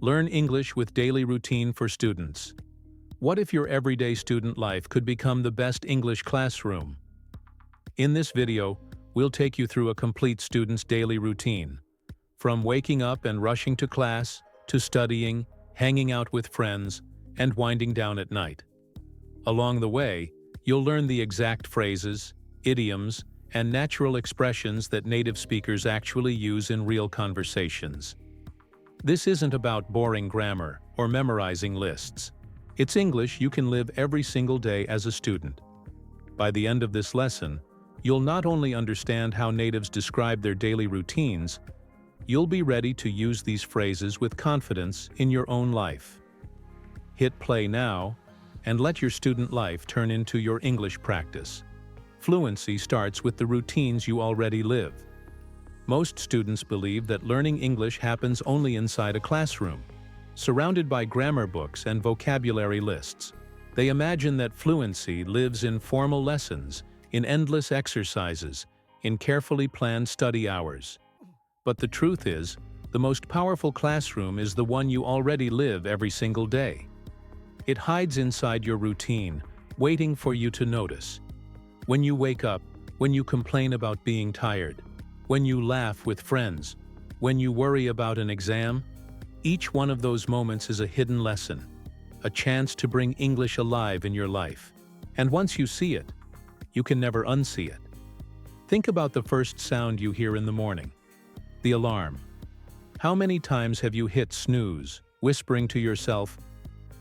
Learn English with daily routine for students. What if your everyday student life could become the best English classroom? In this video, we'll take you through a complete student's daily routine. From waking up and rushing to class, to studying, hanging out with friends, and winding down at night. Along the way, you'll learn the exact phrases, idioms, and natural expressions that native speakers actually use in real conversations. This isn't about boring grammar or memorizing lists. It's English you can live every single day as a student. By the end of this lesson, you'll not only understand how natives describe their daily routines, you'll be ready to use these phrases with confidence in your own life. Hit play now, and let your student life turn into your English practice. Fluency starts with the routines you already live. Most students believe that learning English happens only inside a classroom, surrounded by grammar books and vocabulary lists. They imagine that fluency lives in formal lessons, in endless exercises, in carefully planned study hours. But the truth is, the most powerful classroom is the one you already live every single day. It hides inside your routine, waiting for you to notice. When you wake up, when you complain about being tired, when you laugh with friends, when you worry about an exam, each one of those moments is a hidden lesson, a chance to bring English alive in your life. And once you see it, you can never unsee it. Think about the first sound you hear in the morning, the alarm. How many times have you hit snooze, whispering to yourself,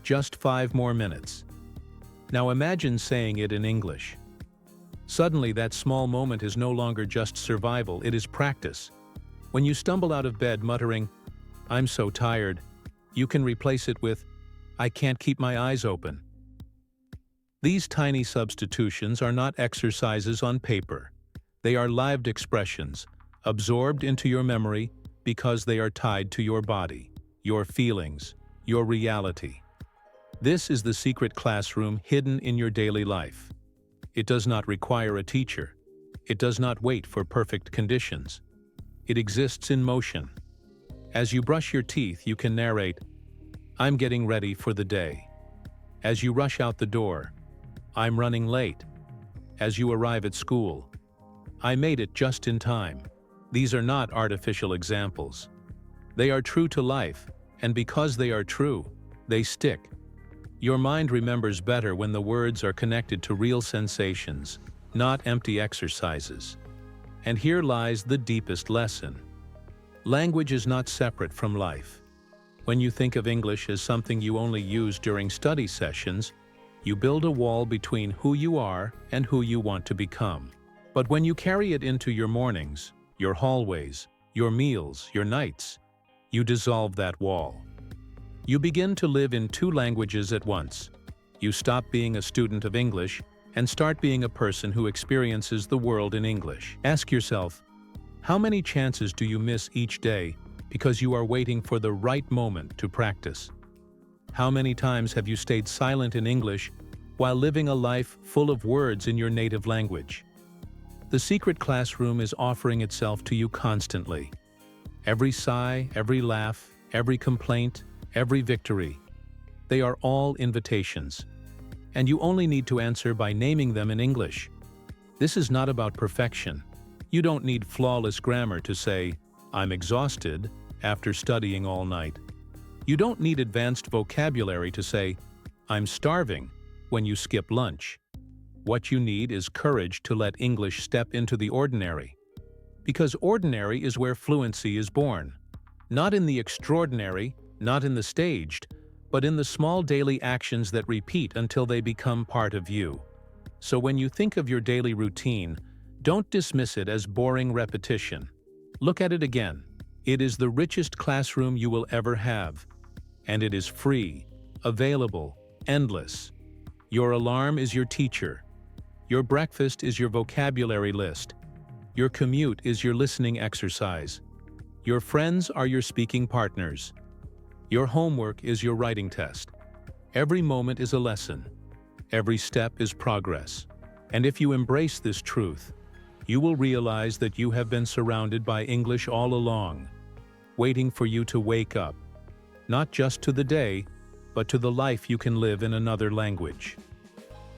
"Just 5 more minutes"? Now imagine saying it in English. Suddenly, that small moment is no longer just survival, it is practice. When you stumble out of bed muttering, "I'm so tired," you can replace it with, "I can't keep my eyes open." These tiny substitutions are not exercises on paper. They are lived expressions, absorbed into your memory because they are tied to your body, your feelings, your reality. This is the secret classroom hidden in your daily life. It does not require a teacher. It does not wait for perfect conditions. It exists in motion. As you brush your teeth, you can narrate, "I'm getting ready for the day." As you rush out the door, "I'm running late." As you arrive at school, "I made it just in time." These are not artificial examples. They are true to life, and because they are true, they stick. Your mind remembers better when the words are connected to real sensations, not empty exercises. And here lies the deepest lesson. Language is not separate from life. When you think of English as something you only use during study sessions, you build a wall between who you are and who you want to become. But when you carry it into your mornings, your hallways, your meals, your nights, you dissolve that wall. You begin to live in 2 languages at once. You stop being a student of English and start being a person who experiences the world in English. Ask yourself, how many chances do you miss each day because you are waiting for the right moment to practice? How many times have you stayed silent in English while living a life full of words in your native language? The secret classroom is offering itself to you constantly. Every sigh, every laugh, every complaint, every victory. They are all invitations. And you only need to answer by naming them in English. This is not about perfection. You don't need flawless grammar to say, "I'm exhausted," after studying all night. You don't need advanced vocabulary to say, "I'm starving," when you skip lunch. What you need is courage to let English step into the ordinary. Because ordinary is where fluency is born. Not in the extraordinary, not in the staged, but in the small daily actions that repeat until they become part of you. So when you think of your daily routine, don't dismiss it as boring repetition. Look at it again. It is the richest classroom you will ever have. And it is free, available, endless. Your alarm is your teacher. Your breakfast is your vocabulary list. Your commute is your listening exercise. Your friends are your speaking partners. Your homework is your writing test. Every moment is a lesson. Every step is progress. And if you embrace this truth, you will realize that you have been surrounded by English all along, waiting for you to wake up. not just to the day, but to the life you can live in another language.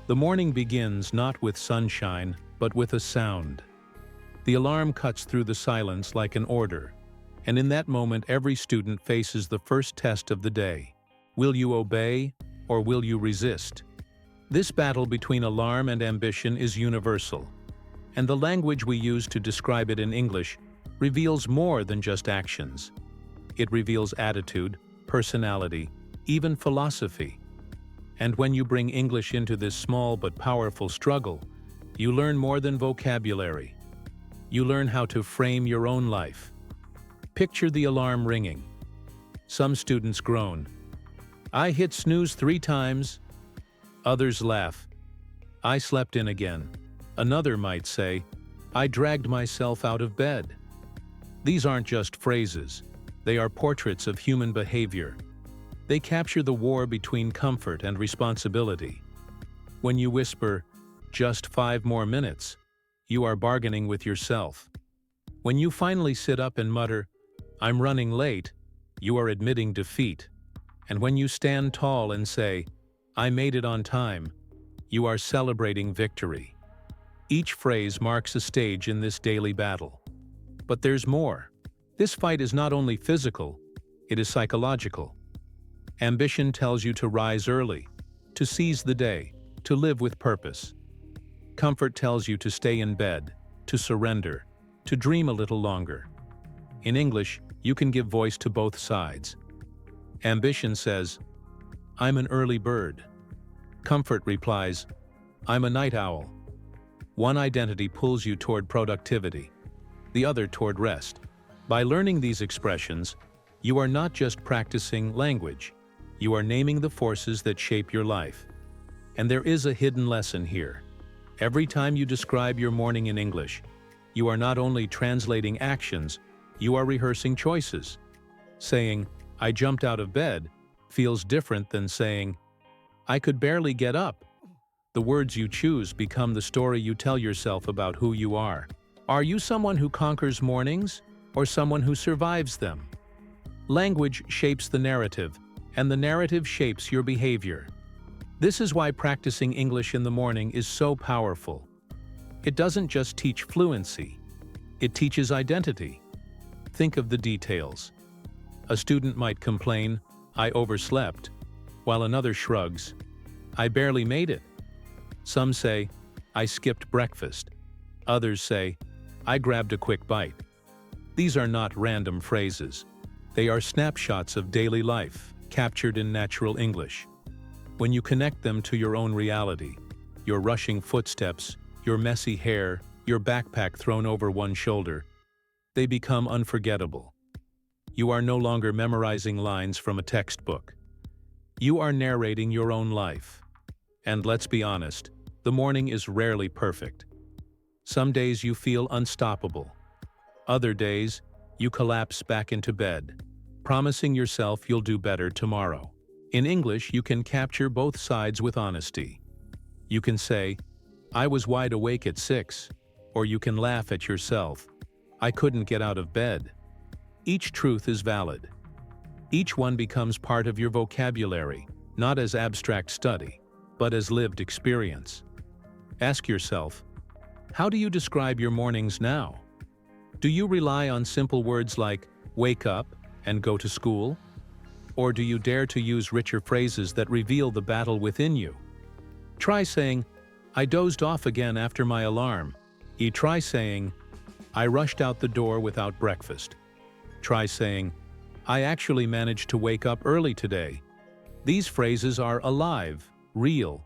The morning begins not with sunshine, but with a sound. The alarm cuts through the silence like an order, and in that moment every student faces the first test of the day. Will you obey, or will you resist? This battle between alarm and ambition is universal, and the language we use to describe it in English reveals more than just actions. It reveals attitude, personality, even philosophy. And when you bring English into this small but powerful struggle, you learn more than vocabulary. You learn how to frame your own life. Picture the alarm ringing. Some students groan. I hit snooze 3 times. Others laugh. I slept in again. Another might say, I dragged myself out of bed. These aren't just phrases. They are portraits of human behavior. They capture the war between comfort and responsibility. When you whisper, just 5 more minutes, you are bargaining with yourself. When you finally sit up and mutter, I'm running late, you are admitting defeat. And when you stand tall and say, I made it on time, you are celebrating victory. Each phrase marks a stage in this daily battle. But there's more. This fight is not only physical, it is psychological. Ambition tells you to rise early, to seize the day, to live with purpose. Comfort tells you to stay in bed, to surrender, to dream a little longer. In English, you can give voice to both sides. Ambition says, I'm an early bird. Comfort replies, I'm a night owl. One identity pulls you toward productivity, the other toward rest. By learning these expressions, you are not just practicing language, you are naming the forces that shape your life. And there is a hidden lesson here. Every time you describe your morning in English, you are not only translating actions, you are rehearsing choices. Saying, I jumped out of bed, feels different than saying, I could barely get up. The words you choose become the story you tell yourself about who you are. Are you someone who conquers mornings, or someone who survives them? Language shapes the narrative, and the narrative shapes your behavior. This is why practicing English in the morning is so powerful. It doesn't just teach fluency, it teaches identity. Think of the details. A student might complain, I overslept, while another shrugs, I barely made it. Some say, I skipped breakfast. Others say, I grabbed a quick bite. These are not random phrases. They are snapshots of daily life, captured in natural English. When you connect them to your own reality, your rushing footsteps, your messy hair, your backpack thrown over one shoulder, they become unforgettable. You are no longer memorizing lines from a textbook. You are narrating your own life. And let's be honest, the morning is rarely perfect. Some days you feel unstoppable. Other days, you collapse back into bed, promising yourself you'll do better tomorrow. In English, you can capture both sides with honesty. You can say, I was wide awake at 6, or you can laugh at yourself, I couldn't get out of bed. Each truth is valid. Each one becomes part of your vocabulary, not as abstract study, but as lived experience. Ask yourself, how do you describe your mornings now? Do you rely on simple words like wake up and go to school? Or do you dare to use richer phrases that reveal the battle within you? Try saying, I dozed off again after my alarm. Try saying, I rushed out the door without breakfast. Try saying, I actually managed to wake up early today. These phrases are alive, real,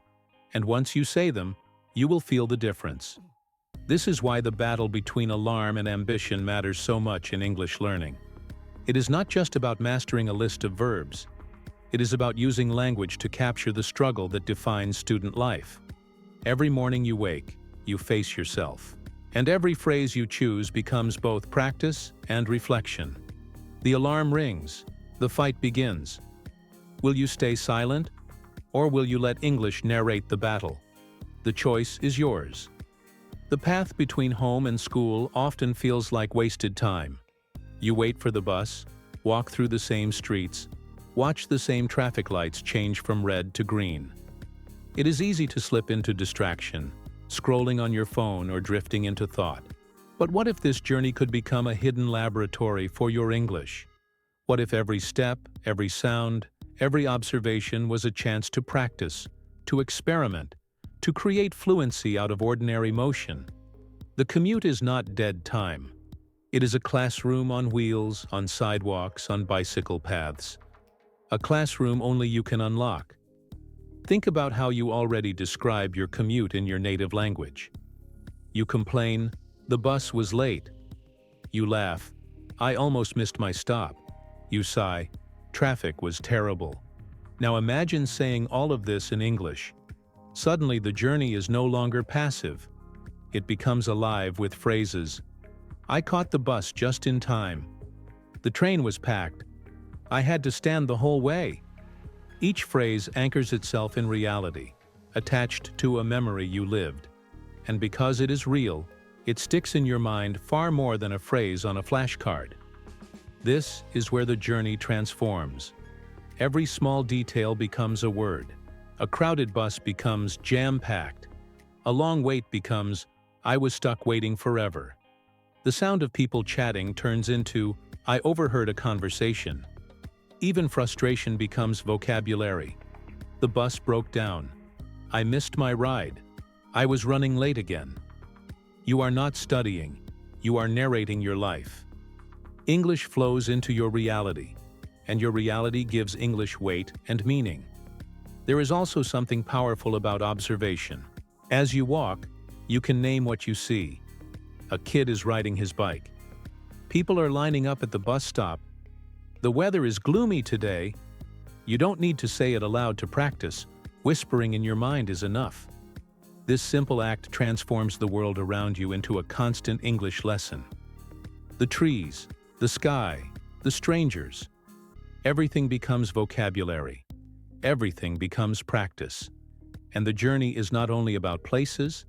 and once you say them, you will feel the difference. This is why the battle between alarm and ambition matters so much in English learning. It is not just about mastering a list of verbs. It is about using language to capture the struggle that defines student life. Every morning you wake, you face yourself. And every phrase you choose becomes both practice and reflection. The alarm rings. The fight begins. Will you stay silent, or will you let English narrate the battle? The choice is yours. The path between home and school often feels like wasted time. You wait for the bus, walk through the same streets, Watch the same traffic lights change from red to green. It is easy to slip into distraction, scrolling on your phone or drifting into thought. But what if this journey could become a hidden laboratory for your English? What if every step, every sound, every observation was a chance to practice, to experiment, to create fluency out of ordinary motion? The commute is not dead time. It is a classroom on wheels, on sidewalks, on bicycle paths. A classroom only you can unlock. Think about how you already describe your commute in your native language. You complain, "The bus was late." You laugh, "I almost missed my stop." You sigh, "Traffic was terrible." Now imagine saying all of this in English. Suddenly the journey is no longer passive. It becomes alive with phrases. "I caught the bus just in time." "The train was packed." "I had to stand the whole way." Each phrase anchors itself in reality, attached to a memory you lived. And because it is real, it sticks in your mind far more than a phrase on a flashcard. This is where the journey transforms. Every small detail becomes a word. A crowded bus becomes jam-packed. A long wait becomes, "I was stuck waiting forever." The sound of people chatting turns into, "I overheard a conversation." Even frustration becomes vocabulary. The bus broke down. "I missed my ride." "I was running late again." You are not studying. You are narrating your life. English flows into your reality, and your reality gives English weight and meaning. There is also something powerful about observation. As you walk, you can name what you see. A kid is riding his bike. People are lining up at the bus stop. The weather is gloomy today. You don't need to say it aloud to practice. Whispering in your mind is enough. This simple act transforms the world around you into a constant English lesson. The trees, the sky, the strangers. Everything becomes vocabulary. Everything becomes practice. And the journey is not only about places,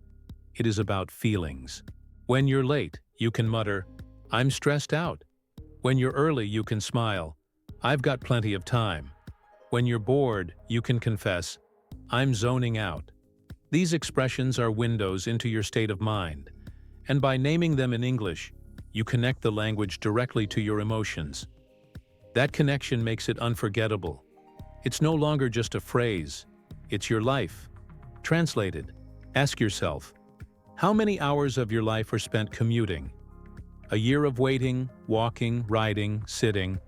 it is about feelings. When you're late, you can mutter, "I'm stressed out." When you're early, you can smile, "I've got plenty of time." When you're bored, you can confess, "I'm zoning out." These expressions are windows into your state of mind, and by naming them in English, you connect the language directly to your emotions. That connection makes it unforgettable. It's no longer just a phrase, it's your life. Translated, ask yourself, how many hours of your life are spent commuting? A year of waiting, walking, riding, sitting.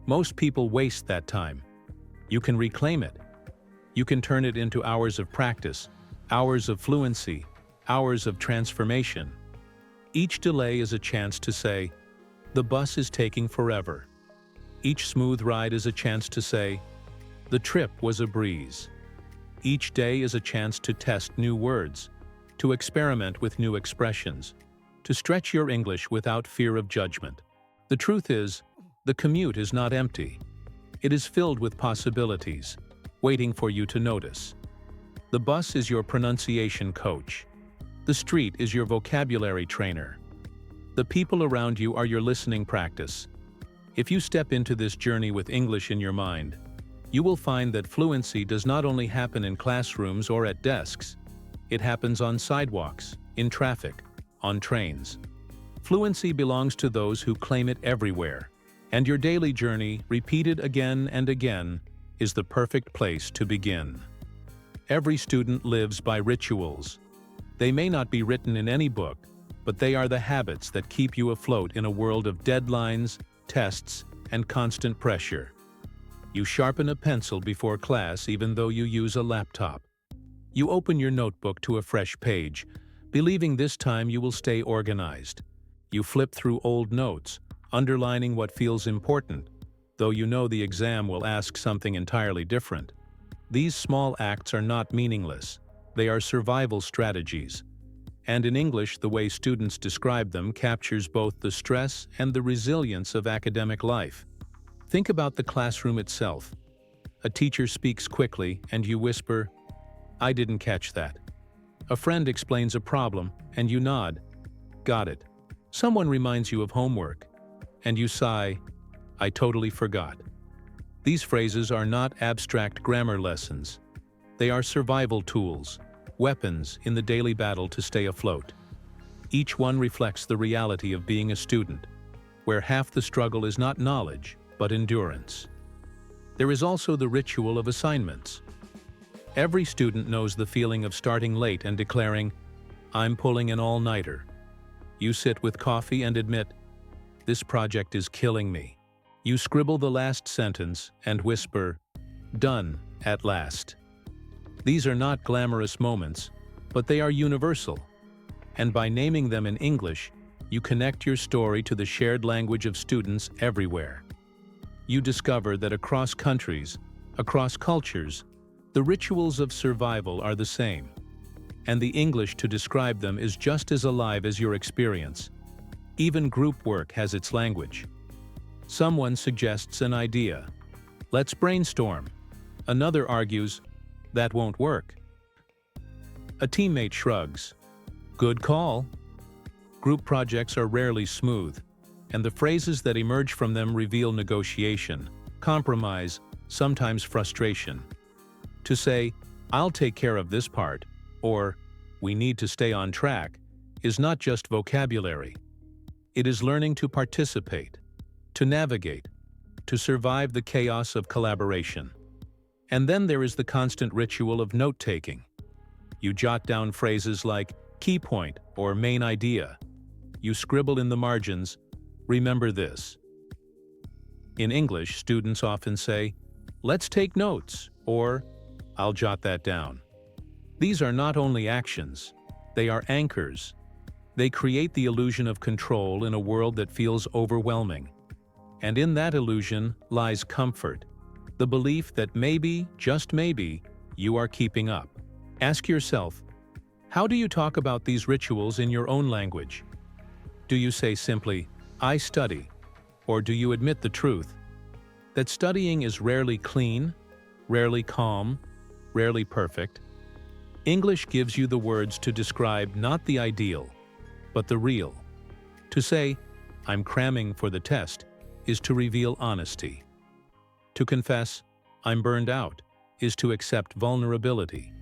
Most people waste that time. You can reclaim it. You can turn it into hours of practice, hours of fluency, hours of transformation. Each delay is a chance to say, "The bus is taking forever." Each smooth ride is a chance to say, "The trip was a breeze." Each day is a chance to test new words, to experiment with new expressions, to stretch your English without fear of judgment. The truth is, the commute is not empty. It is filled with possibilities, waiting for you to notice. The bus is your pronunciation coach. The street is your vocabulary trainer. The people around you are your listening practice. If you step into this journey with English in your mind, you will find that fluency does not only happen in classrooms or at desks. It happens on sidewalks, in traffic, on trains. Fluency belongs to those who claim it everywhere, and your daily journey, repeated again and again, is the perfect place to begin. Every student lives by rituals. They may not be written in any book, but they are the habits that keep you afloat in a world of deadlines, tests, and constant pressure. You sharpen a pencil before class even though you use a laptop. You open your notebook to a fresh page, believing this time you will stay organized. You flip through old notes, underlining what feels important, though you know the exam will ask something entirely different. These small acts are not meaningless. They are survival strategies. And in English, the way students describe them captures both the stress and the resilience of academic life. Think about the classroom itself. A teacher speaks quickly, and you whisper, "I didn't catch that." A friend explains a problem, and you nod, "Got it." Someone reminds you of homework, and you sigh, "I totally forgot." These phrases are not abstract grammar lessons. They are survival tools, weapons in the daily battle to stay afloat. Each one reflects the reality of being a student, where half the struggle is not knowledge, but endurance. There is also the ritual of assignments. Every student knows the feeling of starting late and declaring, "I'm pulling an all-nighter." You sit with coffee and admit, "This project is killing me." You scribble the last sentence and whisper, "Done, at last." These are not glamorous moments, but they are universal. And by naming them in English, you connect your story to the shared language of students everywhere. You discover that across countries, across cultures, the rituals of survival are the same. And the English to describe them is just as alive as your experience. Even group work has its language. Someone suggests an idea. "Let's brainstorm." Another argues, "That won't work." A teammate shrugs. "Good call." Group projects are rarely smooth, and the phrases that emerge from them reveal negotiation, compromise, sometimes frustration. To say, "I'll take care of this part," or "We need to stay on track," is not just vocabulary. It is learning to participate, to navigate, to survive the chaos of collaboration. And then there is the constant ritual of note-taking. You jot down phrases like key point or main idea. You scribble in the margins, "Remember this." In English, students often say, "Let's take notes," or "I'll jot that down." These are not only actions, they are anchors. They create the illusion of control in a world that feels overwhelming. And in that illusion lies comfort, the belief that maybe, just maybe, you are keeping up. Ask yourself, how do you talk about these rituals in your own language? Do you say simply, "I study," or do you admit the truth? That studying is rarely clean, rarely calm, rarely perfect. English gives you the words to describe not the ideal, but the real. To say, "I'm cramming for the test," is to reveal honesty. To confess, "I'm burned out," is to accept vulnerability.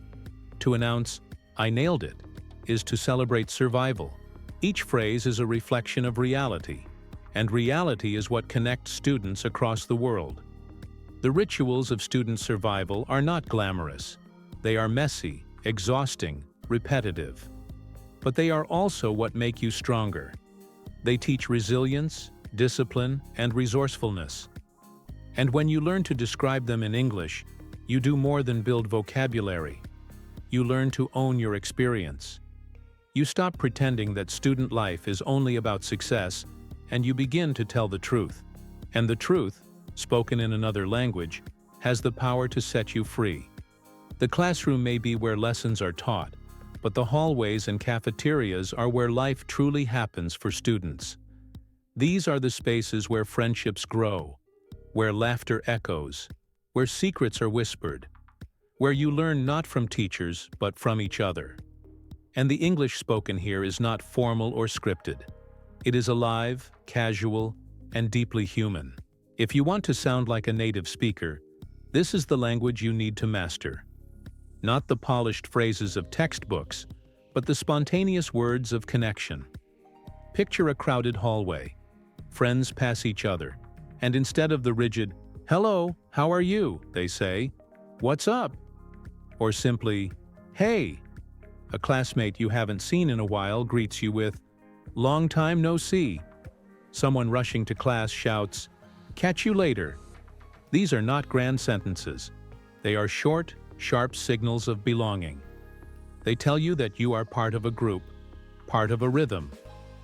To announce, "I nailed it," is to celebrate survival. Each phrase is a reflection of reality, and reality is what connects students across the world. The rituals of student survival are not glamorous. They are messy, exhausting, repetitive. But they are also what make you stronger. They teach resilience, discipline, and resourcefulness. And when you learn to describe them in English, you do more than build vocabulary. You learn to own your experience. You stop pretending that student life is only about success, and you begin to tell the truth. And the truth, spoken in another language, has the power to set you free. The classroom may be where lessons are taught, but the hallways and cafeterias are where life truly happens for students. These are the spaces where friendships grow, where laughter echoes, where secrets are whispered, where you learn not from teachers but from each other. And the English spoken here is not formal or scripted. It is alive, casual, and deeply human. If you want to sound like a native speaker, this is the language you need to master. Not the polished phrases of textbooks, but the spontaneous words of connection. Picture a crowded hallway. Friends pass each other, and instead of the rigid, "Hello, how are you?" they say, "What's up?" Or simply, "Hey." A classmate you haven't seen in a while greets you with, "Long time no see." Someone rushing to class shouts, "Catch you later." These are not grand sentences. They are short, sharp signals of belonging. They tell you that you are part of a group, part of a rhythm,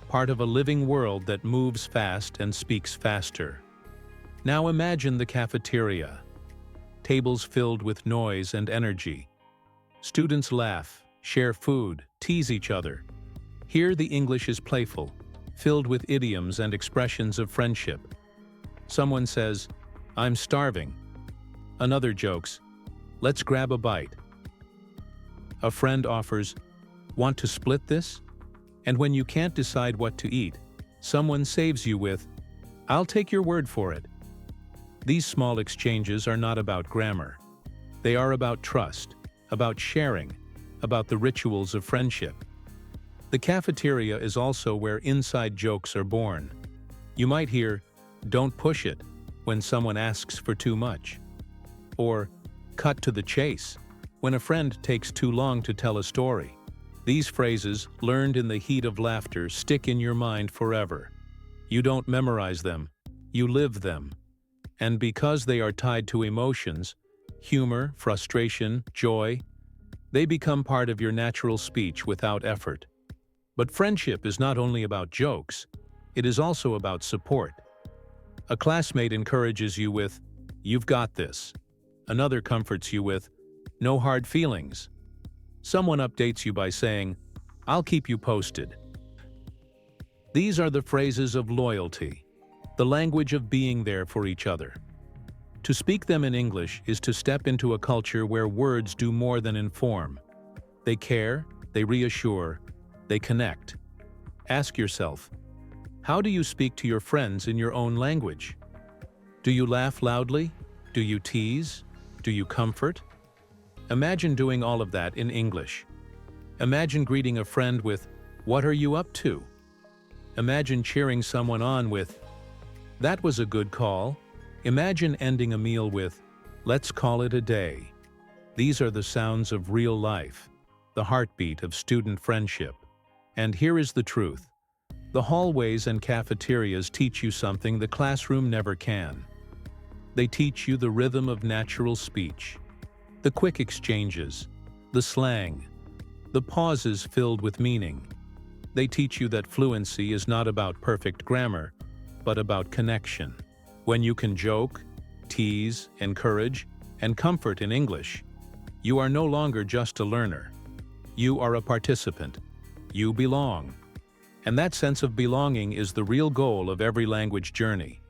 part of a living world that moves fast and speaks faster. Now imagine the cafeteria. Tables filled with noise and energy. Students laugh, share food, tease each other. Here the English is playful, filled with idioms and expressions of friendship. Someone says, "I'm starving." Another jokes, "Let's grab a bite." A friend offers, "Want to split this?" And when you can't decide what to eat, someone saves you with, "I'll take your word for it." These small exchanges are not about grammar. They are about trust, about sharing, about the rituals of friendship. The cafeteria is also where inside jokes are born. You might hear, "Don't push it," when someone asks for too much. Or, "Cut to the chase," when a friend takes too long to tell a story. These phrases, learned in the heat of laughter, stick in your mind forever. You don't memorize them, you live them. And because they are tied to emotions, humor, frustration, joy, they become part of your natural speech without effort. But friendship is not only about jokes, it is also about support. A classmate encourages you with, "You've got this." Another comforts you with, "No hard feelings." Someone updates you by saying, "I'll keep you posted." These are the phrases of loyalty, the language of being there for each other. To speak them in English is to step into a culture where words do more than inform. They care, they reassure, they connect. Ask yourself, how do you speak to your friends in your own language? Do you laugh loudly? Do you tease? Do you comfort? Imagine doing all of that in English. Imagine greeting a friend with, "What are you up to?" Imagine cheering someone on with, "That was a good call." Imagine ending a meal with, "Let's call it a day." These are the sounds of real life, the heartbeat of student friendship. And here is the truth. The hallways and cafeterias teach you something the classroom never can. They teach you the rhythm of natural speech, the quick exchanges, the slang, the pauses filled with meaning. They teach you that fluency is not about perfect grammar, but about connection. When you can joke, tease, encourage, and comfort in English, you are no longer just a learner. You are a participant. You belong. And that sense of belonging is the real goal of every language journey.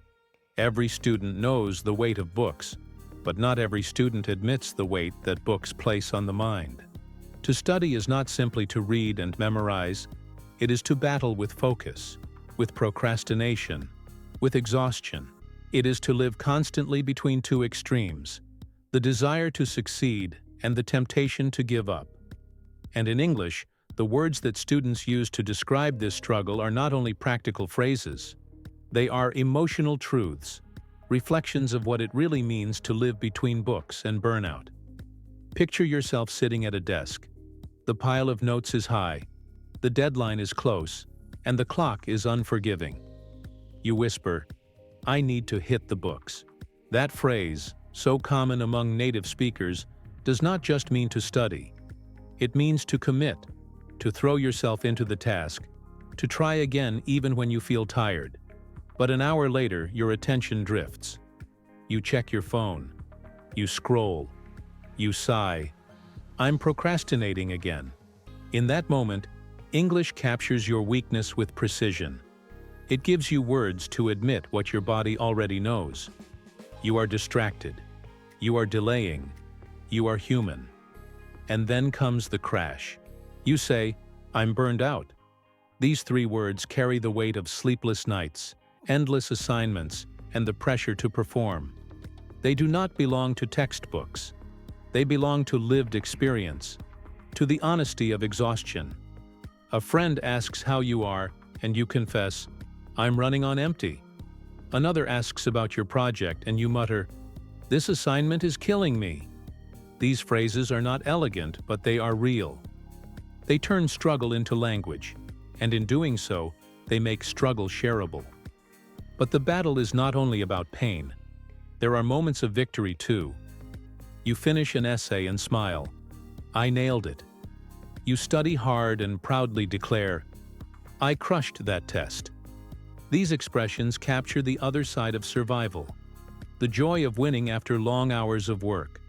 Every student knows the weight of books, but not every student admits the weight that books place on the mind. To study is not simply to read and memorize, it is to battle with focus, with procrastination, with exhaustion. It is to live constantly between two extremes, the desire to succeed and the temptation to give up. And in English, the words that students use to describe this struggle are not only practical phrases, they are emotional truths, reflections of what it really means to live between books and burnout. Picture yourself sitting at a desk. The pile of notes is high, the deadline is close, and the clock is unforgiving. You whisper, "I need to hit the books." That phrase, so common among native speakers, does not just mean to study. It means to commit, to throw yourself into the task, to try again even when you feel tired. But an hour later, your attention drifts. You check your phone. You scroll. You sigh. "I'm procrastinating again." In that moment, English captures your weakness with precision. It gives you words to admit what your body already knows. You are distracted. You are delaying. You are human. And then comes the crash. You say, "I'm burned out." These three words carry the weight of sleepless nights, endless assignments, and the pressure to perform. They do not belong to textbooks. They belong to lived experience, to the honesty of exhaustion. A friend asks how you are, and you confess, "I'm running on empty." Another asks about your project, and you mutter, "This assignment is killing me." These phrases are not elegant, but they are real. They turn struggle into language, and in doing so, they make struggle shareable. But the battle is not only about pain. There are moments of victory too. You finish an essay and smile, "I nailed it." You study hard and proudly declare, "I crushed that test." These expressions capture the other side of survival, the joy of winning after long hours of work.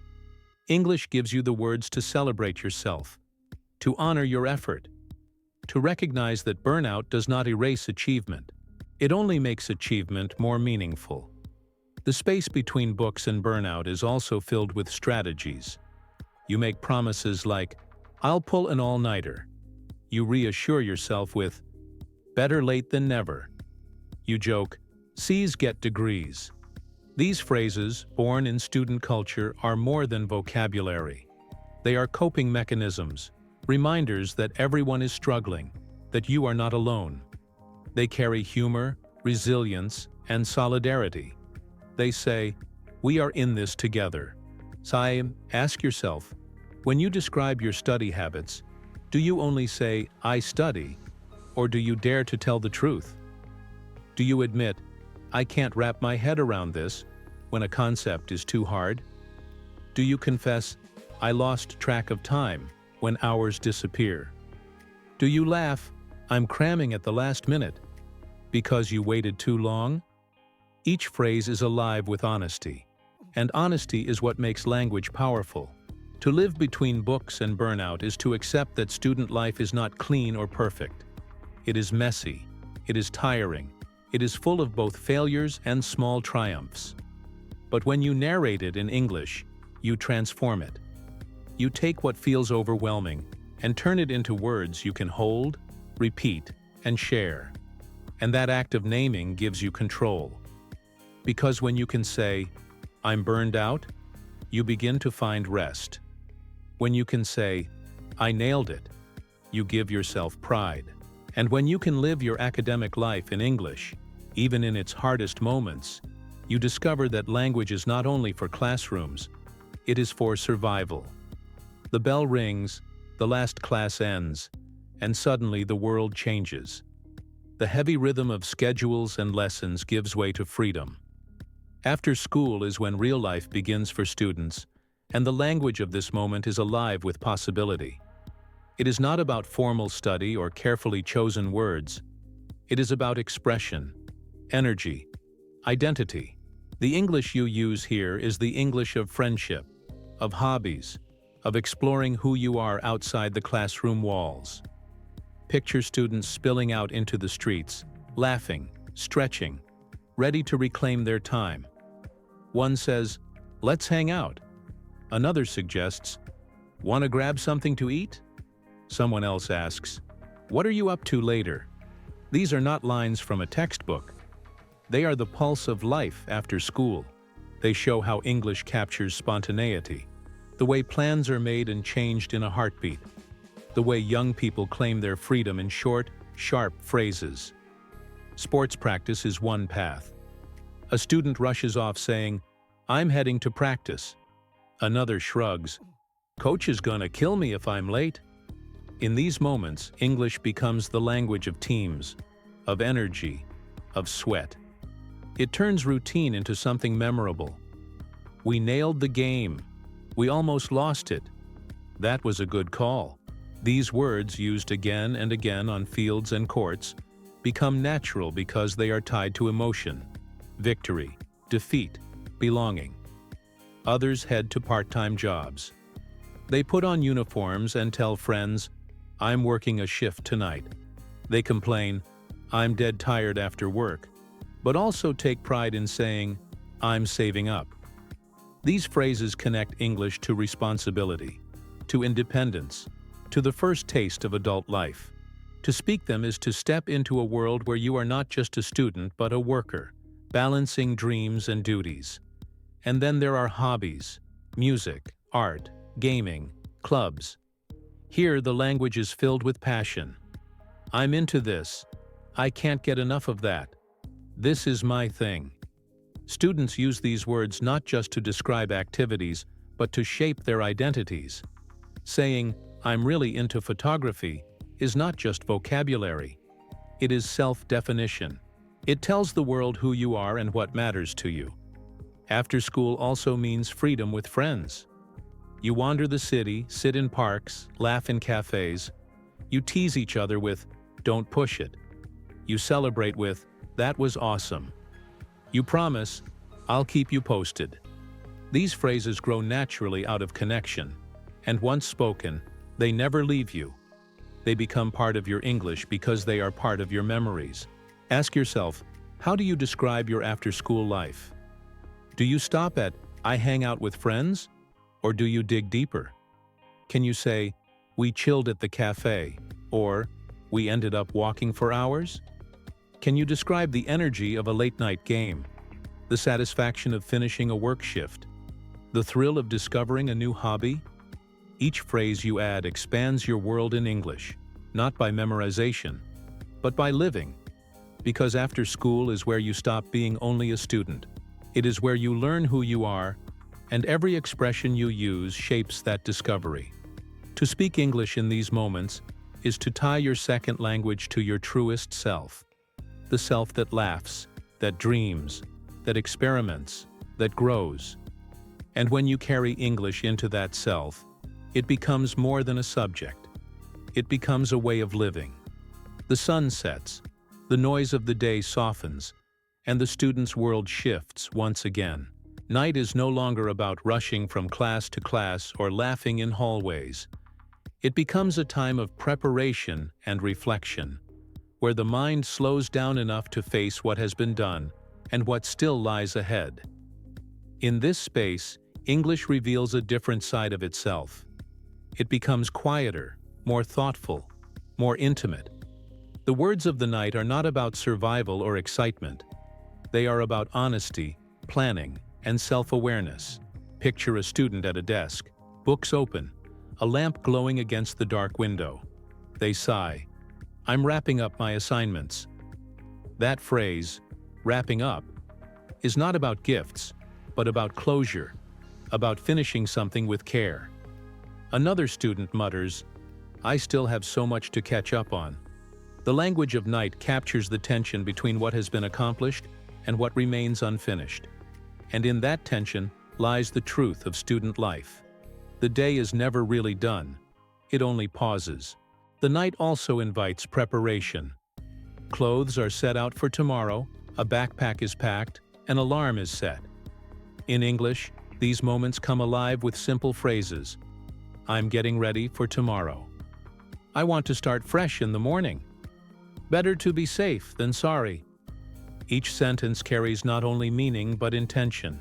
English gives you the words to celebrate yourself, to honor your effort, to recognize that burnout does not erase achievement. It only makes achievement more meaningful. The space between books and burnout is also filled with strategies. You make promises like, "I'll pull an all-nighter." You reassure yourself with, "Better late than never." You joke, "C's get degrees." These phrases, born in student culture, are more than vocabulary. They are coping mechanisms, reminders that everyone is struggling, that you are not alone. They carry humor, resilience, and solidarity. They say, "We are in this together." So ask yourself, when you describe your study habits, do you only say, "I study," or do you dare to tell the truth? Do you admit, "I can't wrap my head around this," when a concept is too hard? Do you confess, "I lost track of time," when hours disappear? Do you laugh, "I'm cramming at the last minute," because you waited too long? Each phrase is alive with honesty, and honesty is what makes language powerful. To live between books and burnout is to accept that student life is not clean or perfect. It is messy, it is tiring, it is full of both failures and small triumphs. But when you narrate it in English, you transform it. You take what feels overwhelming and turn it into words you can hold, repeat, and share. And that act of naming gives you control. Because when you can say, "I'm burned out," you begin to find rest. When you can say, "I nailed it," you give yourself pride. And when you can live your academic life in English, even in its hardest moments, you discover that language is not only for classrooms, it is for survival. The bell rings, the last class ends, and suddenly the world changes. The heavy rhythm of schedules and lessons gives way to freedom. After school is when real life begins for students, and the language of this moment is alive with possibility. It is not about formal study or carefully chosen words. It is about expression, energy, identity. The English you use here is the English of friendship, of hobbies, of exploring who you are outside the classroom walls. Picture students spilling out into the streets, laughing, stretching, ready to reclaim their time. One says, "Let's hang out." Another suggests, "Want to grab something to eat?" Someone else asks, "What are you up to later?" These are not lines from a textbook. They are the pulse of life after school. They show how English captures spontaneity, the way plans are made and changed in a heartbeat, the way young people claim their freedom in short, sharp phrases. Sports practice is one path. A student rushes off saying, "I'm heading to practice." Another shrugs, "Coach is gonna kill me if I'm late." In these moments, English becomes the language of teams, of energy, of sweat. It turns routine into something memorable. "We nailed the game. We almost lost it. That was a good call." These words, used again and again on fields and courts, become natural because they are tied to emotion, victory, defeat, belonging. Others head to part-time jobs. They put on uniforms and tell friends, "I'm working a shift tonight." They complain, "I'm dead tired after work," but also take pride in saying, "I'm saving up." These phrases connect English to responsibility, to independence, to the first taste of adult life. To speak them is to step into a world where you are not just a student but a worker, balancing dreams and duties. And then there are hobbies, music, art, gaming, clubs. Here the language is filled with passion. "I'm into this. I can't get enough of that. This is my thing." Students use these words not just to describe activities, but to shape their identities. Saying, "I'm really into photography," is not just vocabulary. It is self-definition. It tells the world who you are and what matters to you. After school also means freedom with friends. You wander the city, sit in parks, laugh in cafes. You tease each other with, "Don't push it." You celebrate with, "That was awesome." You promise, "I'll keep you posted." These phrases grow naturally out of connection, and once spoken, they never leave you. They become part of your English because they are part of your memories. Ask yourself, how do you describe your after-school life? Do you stop at, "I hang out with friends"? Or do you dig deeper? Can you say, "We chilled at the cafe," or "We ended up walking for hours"? Can you describe the energy of a late-night game? the satisfaction of finishing a work shift, the thrill of discovering a new hobby. Each phrase you add expands your world in English, not by memorization, but by living. Because after school is where you stop being only a student. It is where you learn who you are, and every expression you use shapes that discovery. To speak English in these moments is to tie your second language to your truest self. The self that laughs, that dreams, that experiments, that grows. And when you carry English into that self, it becomes more than a subject. It becomes a way of living. The sun sets, the noise of the day softens, and the student's world shifts once again. Night is no longer about rushing from class to class or laughing in hallways. It becomes a time of preparation and reflection, where the mind slows down enough to face what has been done and what still lies ahead. In this space, English reveals a different side of itself. It becomes quieter, more thoughtful, more intimate. The words of the night are not about survival or excitement. They are about honesty, planning, and self-awareness. Picture a student at a desk, books open, a lamp glowing against the dark window. They sigh, "I'm wrapping up my assignments." That phrase, "wrapping up," is not about gifts, but about closure, about finishing something with care. Another student mutters, "I still have so much to catch up on." The language of night captures the tension between what has been accomplished and what remains unfinished. And in that tension lies the truth of student life. The day is never really done. It only pauses. The night also invites preparation. Clothes are set out for tomorrow, a backpack is packed, an alarm is set. In English, these moments come alive with simple phrases. "I'm getting ready for tomorrow." "I want to start fresh in the morning." "Better to be safe than sorry." Each sentence carries not only meaning but intention.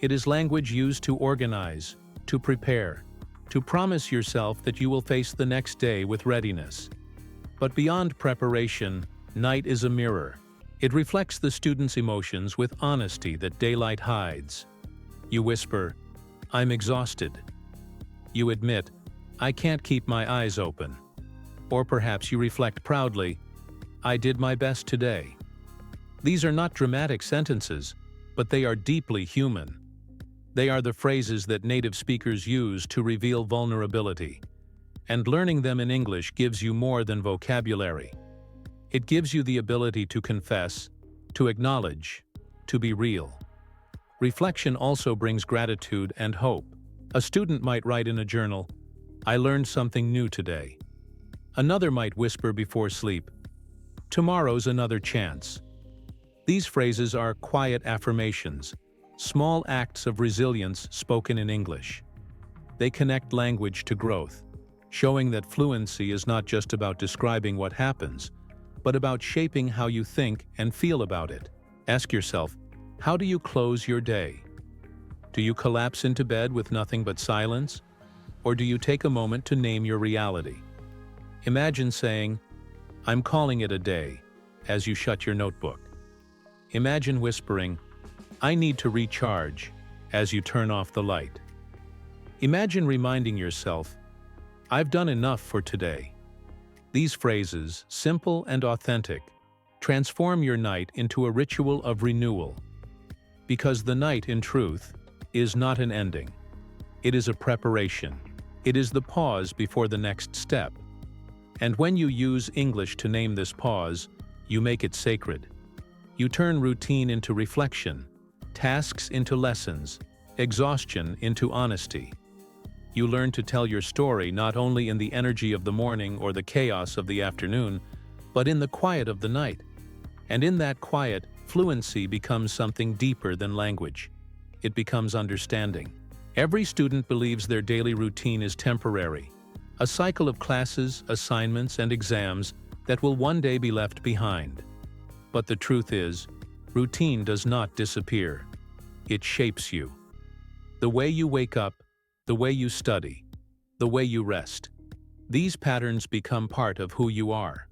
It is language used to organize, to prepare, to promise yourself that you will face the next day with readiness. But beyond preparation, night is a mirror. It reflects the student's emotions with honesty that daylight hides. You whisper, "I'm exhausted." You admit, "I can't keep my eyes open." Or perhaps you reflect proudly, "I did my best today." These are not dramatic sentences, but they are deeply human. They are the phrases that native speakers use to reveal vulnerability. And learning them in English gives you more than vocabulary. It gives you the ability to confess, to acknowledge, to be real. Reflection also brings gratitude and hope. A student might write in a journal, "I learned something new today." Another might whisper before sleep, "Tomorrow's another chance." These phrases are quiet affirmations, small acts of resilience spoken in English. They connect language to growth, showing that fluency is not just about describing what happens, but about shaping how you think and feel about it. Ask yourself, how do you close your day? Do you collapse into bed with nothing but silence? Or do you take a moment to name your reality? Imagine saying, "I'm calling it a day," as you shut your notebook. Imagine whispering, "I need to recharge," as you turn off the light. Imagine reminding yourself, "I've done enough for today." These phrases, simple and authentic, transform your night into a ritual of renewal. Because the night, in truth, is not an ending. It is a preparation. It is the pause before the next step. And when you use English to name this pause, you make it sacred. You turn routine into reflection, tasks into lessons, exhaustion into honesty. You learn to tell your story not only in the energy of the morning or the chaos of the afternoon, but in the quiet of the night. And in that quiet, fluency becomes something deeper than language. It becomes understanding. Every student believes their daily routine is temporary, a cycle of classes, assignments, and exams that will one day be left behind. But the truth is, routine does not disappear. It shapes you. The way you wake up, the way you study, the way you rest. These patterns become part of who you are.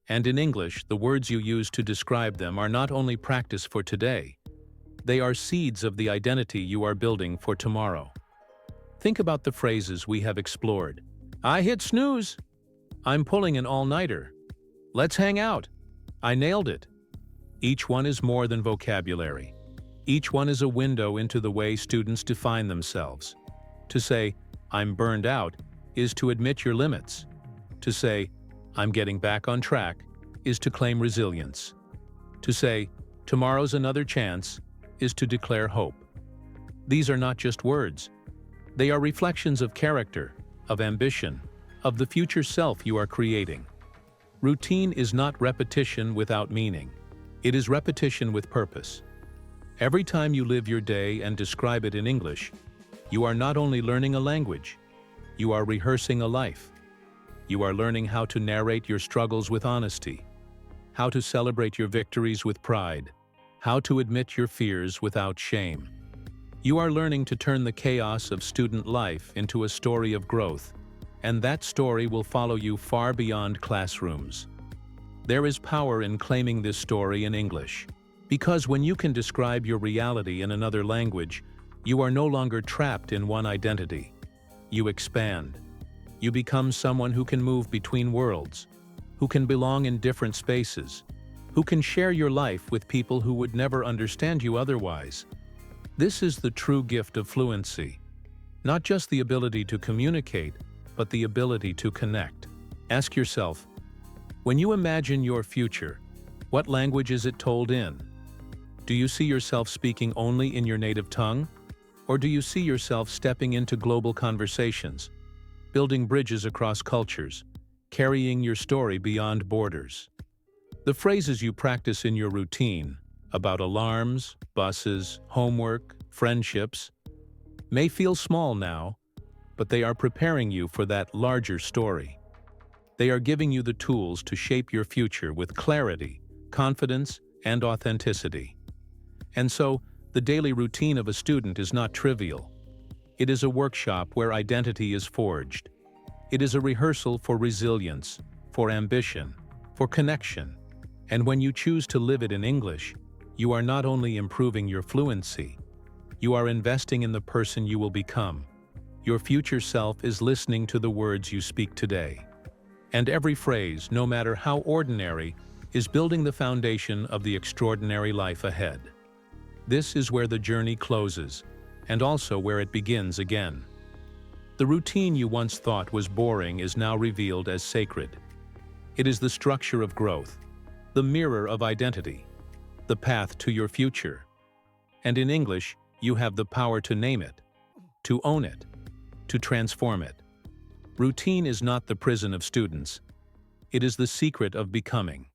And in English, the words you use to describe them are not only practice for today, They are seeds of the identity you are building for tomorrow. Think about the phrases we have explored. I hit snooze. I'm pulling an all-nighter. Let's hang out. I nailed it. Each one is more than vocabulary. Each one is a window into the way students define themselves. To say, I'm burned out, is to admit your limits. To say, I'm getting back on track, is to claim resilience. To say, tomorrow's another chance, is to declare hope. These are not just words. They are reflections of character, of ambition, of the future self you are creating. Routine is not repetition without meaning. It is repetition with purpose. Every time you live your day and describe it in English, you are not only learning a language, you are rehearsing a life. You are learning how to narrate your struggles with honesty, how to celebrate your victories with pride, how to admit your fears without shame. You are learning to turn the chaos of student life into a story of growth, and that story will follow you far beyond classrooms. There is power in claiming this story in English, because when you can describe your reality in another language, you are no longer trapped in one identity. You expand. You become someone who can move between worlds, who can belong in different spaces, who can share your life with people who would never understand you otherwise. This is the true gift of fluency. Not just the ability to communicate, but the ability to connect. Ask yourself, when you imagine your future, what language is it told in? Do you see yourself speaking only in your native tongue? Or do you see yourself stepping into global conversations, building bridges across cultures, carrying your story beyond borders? The phrases you practice in your routine, about alarms, buses, homework, friendships, may feel small now, but they are preparing you for that larger story. They are giving you the tools to shape your future with clarity, confidence, and authenticity. And so, the daily routine of a student is not trivial. It is a workshop where identity is forged. It is a rehearsal for resilience, for ambition, for connection. And when you choose to live it in English, you are not only improving your fluency, you are investing in the person you will become. Your future self is listening to the words you speak today. And every phrase, no matter how ordinary, is building the foundation of the extraordinary life ahead. This is where the journey closes, and also where it begins again. The routine you once thought was boring is now revealed as sacred. It is the structure of growth, the mirror of identity, the path to your future. And in English, you have the power to name it, to own it, to transform it. Routine is not the prison of students. It is the secret of becoming.